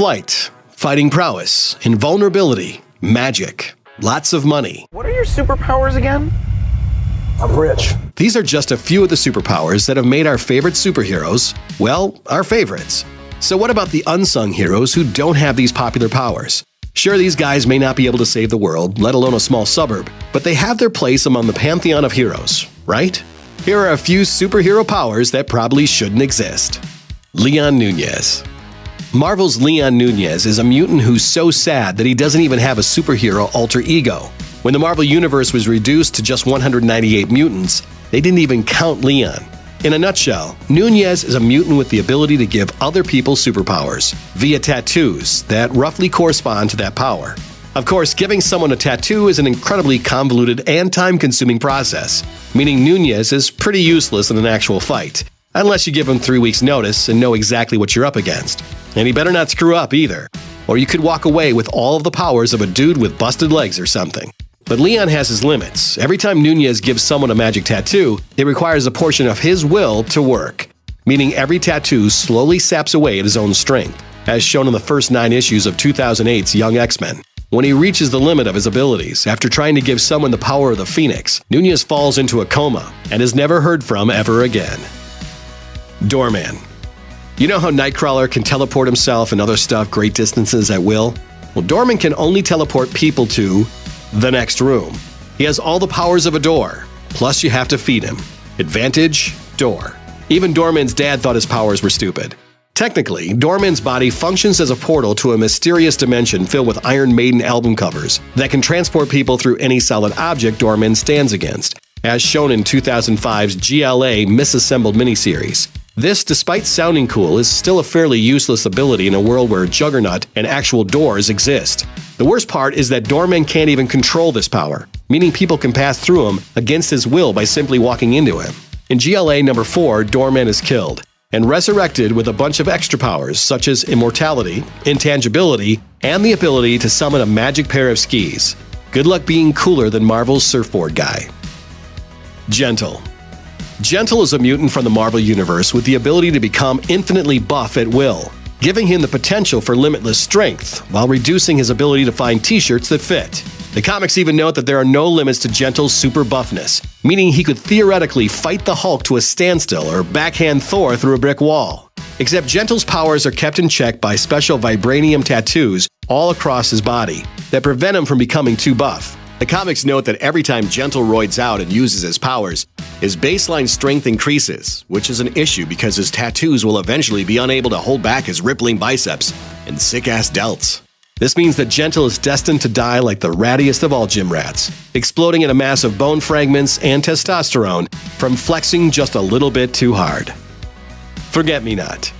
flight, fighting prowess, invulnerability, magic, lots of money. What are your superpowers again? I'm rich. These are just a few of the superpowers that have made our favorite superheroes, well, our favorites. So what about the unsung heroes who don't have these popular powers? Sure, these guys may not be able to save the world, let alone a small suburb, but they have their place among the pantheon of heroes, right? Here are a few superhero powers that probably shouldn't exist. Leon Nunez. Marvel's Leon Nunez is a mutant who's so sad that he doesn't even have a superhero alter ego. When the Marvel Universe was reduced to just 198 mutants, they didn't even count Leon. In a nutshell, Nunez is a mutant with the ability to give other people superpowers via tattoos that roughly correspond to that power. Of course, giving someone a tattoo is an incredibly convoluted and time-consuming process, meaning Nunez is pretty useless in an actual fight, unless you give him 3 weeks' notice and know exactly what you're up against. And he better not screw up either, or you could walk away with all of the powers of a dude with busted legs or something. But Leon has his limits. Every time Nunez gives someone a magic tattoo, it requires a portion of his will to work, meaning every tattoo slowly saps away at his own strength, as shown in the first 9 issues of 2008's Young X-Men. When he reaches the limit of his abilities, after trying to give someone the power of the Phoenix, Nunez falls into a coma and is never heard from ever again. Doorman. You know how Nightcrawler can teleport himself and other stuff great distances at will? Well, Doorman can only teleport people to the next room. He has all the powers of a door, plus you have to feed him. Advantage, door. Even Doorman's dad thought his powers were stupid. Technically, Doorman's body functions as a portal to a mysterious dimension filled with Iron Maiden album covers that can transport people through any solid object Doorman stands against, as shown in 2005's GLA Misassembled miniseries. This, despite sounding cool, is still a fairly useless ability in a world where Juggernaut and actual doors exist. The worst part is that Doorman can't even control this power, meaning people can pass through him against his will by simply walking into him. In GLA number 4, Doorman is killed and resurrected with a bunch of extra powers such as immortality, intangibility, and the ability to summon a magic pair of skis. Good luck being cooler than Marvel's surfboard guy. Gentle. Gentle is a mutant from the Marvel Universe with the ability to become infinitely buff at will, giving him the potential for limitless strength while reducing his ability to find t-shirts that fit. The comics even note that there are no limits to Gentle's super buffness, meaning he could theoretically fight the Hulk to a standstill or backhand Thor through a brick wall. Except Gentle's powers are kept in check by special vibranium tattoos all across his body that prevent him from becoming too buff. The comics note that every time Gentle roids out and uses his powers, his baseline strength increases, which is an issue because his tattoos will eventually be unable to hold back his rippling biceps and sick-ass delts. This means that Gentle is destined to die like the rattiest of all gym rats, exploding in a mass of bone fragments and testosterone from flexing just a little bit too hard. ForgetMeNot.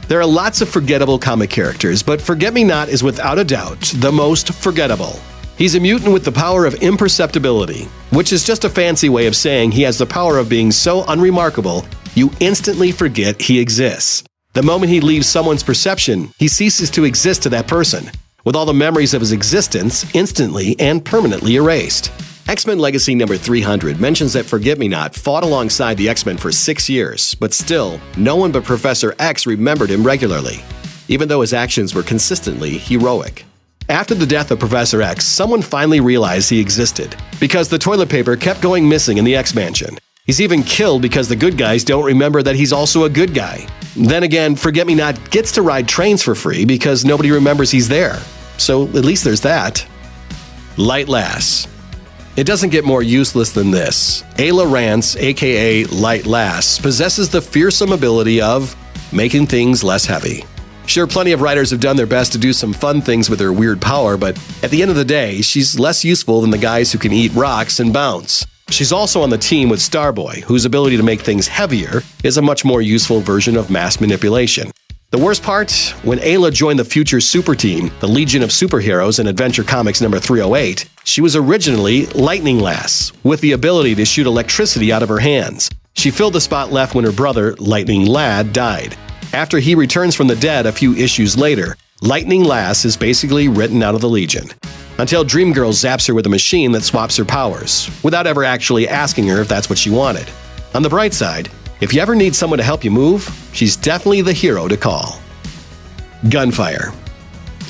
There are lots of forgettable comic characters, but ForgetMeNot is without a doubt the most forgettable. He's a mutant with the power of imperceptibility, which is just a fancy way of saying he has the power of being so unremarkable you instantly forget he exists. The moment he leaves someone's perception, he ceases to exist to that person, with all the memories of his existence instantly and permanently erased. X-Men Legacy number 300 mentions that ForgetMeNot fought alongside the X-Men for 6 years, but still, no one but Professor X remembered him regularly, even though his actions were consistently heroic. After the death of Professor X, someone finally realized he existed, because the toilet paper kept going missing in the X-Mansion. He's even killed because the good guys don't remember that he's also a good guy. Then again, ForgetMeNot gets to ride trains for free because nobody remembers he's there. So at least there's that. Light Lass. It doesn't get more useless than this. Ayla Rance, aka Light Lass, possesses the fearsome ability of making things less heavy. Sure, plenty of writers have done their best to do some fun things with her weird power, but at the end of the day, she's less useful than the guys who can eat rocks and bounce. She's also on the team with Starboy, whose ability to make things heavier is a much more useful version of mass manipulation. The worst part? When Ayla joined the future super team, the Legion of Superheroes in Adventure Comics number 308, she was originally Lightning Lass, with the ability to shoot electricity out of her hands. She filled the spot left when her brother, Lightning Lad, died. After he returns from the dead a few issues later, Lightning Lass is basically written out of the Legion, until Dreamgirl zaps her with a machine that swaps her powers, without ever actually asking her if that's what she wanted. On the bright side, if you ever need someone to help you move, she's definitely the hero to call. Gunfire.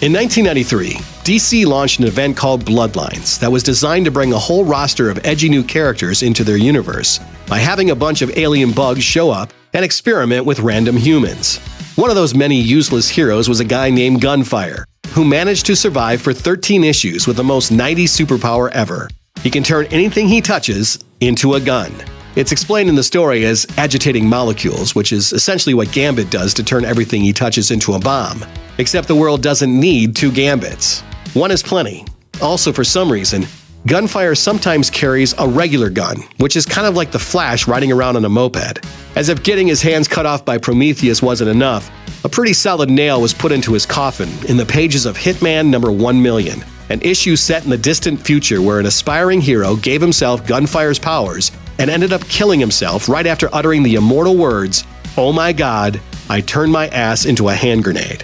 In 1993, DC launched an event called Bloodlines that was designed to bring a whole roster of edgy new characters into their universe by having a bunch of alien bugs show up and experiment with random humans. One of those many useless heroes was a guy named Gunfire, who managed to survive for 13 issues with the most 90s superpower ever. He can turn anything he touches into a gun. It's explained in the story as agitating molecules, which is essentially what Gambit does to turn everything he touches into a bomb. Except the world doesn't need 2 Gambits. One is plenty. Also, for some reason, Gunfire sometimes carries a regular gun, which is kind of like the Flash riding around on a moped. As if getting his hands cut off by Prometheus wasn't enough, a pretty solid nail was put into his coffin in the pages of Hitman number 1,000,000, an issue set in the distant future where an aspiring hero gave himself Gunfire's powers and ended up killing himself right after uttering the immortal words, "Oh my God, I turned my ass into a hand grenade."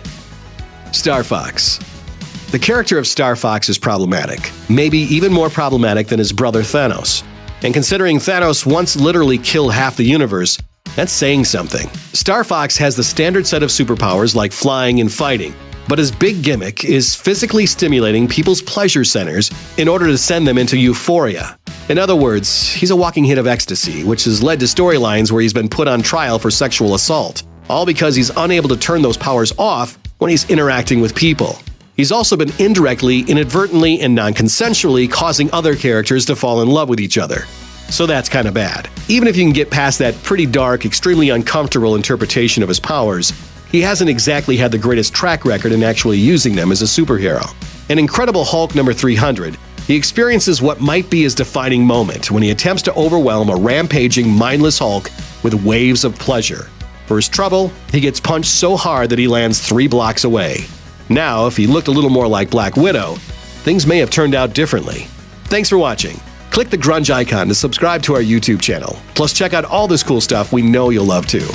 Starfox. The character of Starfox is problematic, maybe even more problematic than his brother Thanos. And considering Thanos once literally killed half the universe, that's saying something. Starfox has the standard set of superpowers like flying and fighting, but his big gimmick is physically stimulating people's pleasure centers in order to send them into euphoria. In other words, he's a walking hit of ecstasy, which has led to storylines where he's been put on trial for sexual assault, all because he's unable to turn those powers off when he's interacting with people. He's also been indirectly, inadvertently, and non-consensually causing other characters to fall in love with each other. So that's kind of bad. Even if you can get past that pretty dark, extremely uncomfortable interpretation of his powers, he hasn't exactly had the greatest track record in actually using them as a superhero. In Incredible Hulk number 300, he experiences what might be his defining moment when he attempts to overwhelm a rampaging, mindless Hulk with waves of pleasure. For his trouble, he gets punched so hard that he lands 3 blocks away. Now, if he looked a little more like Black Widow, things may have turned out differently. Thanks for watching. Click the grunge icon to subscribe to our YouTube channel. Plus, check out all this cool stuff we know you'll love too.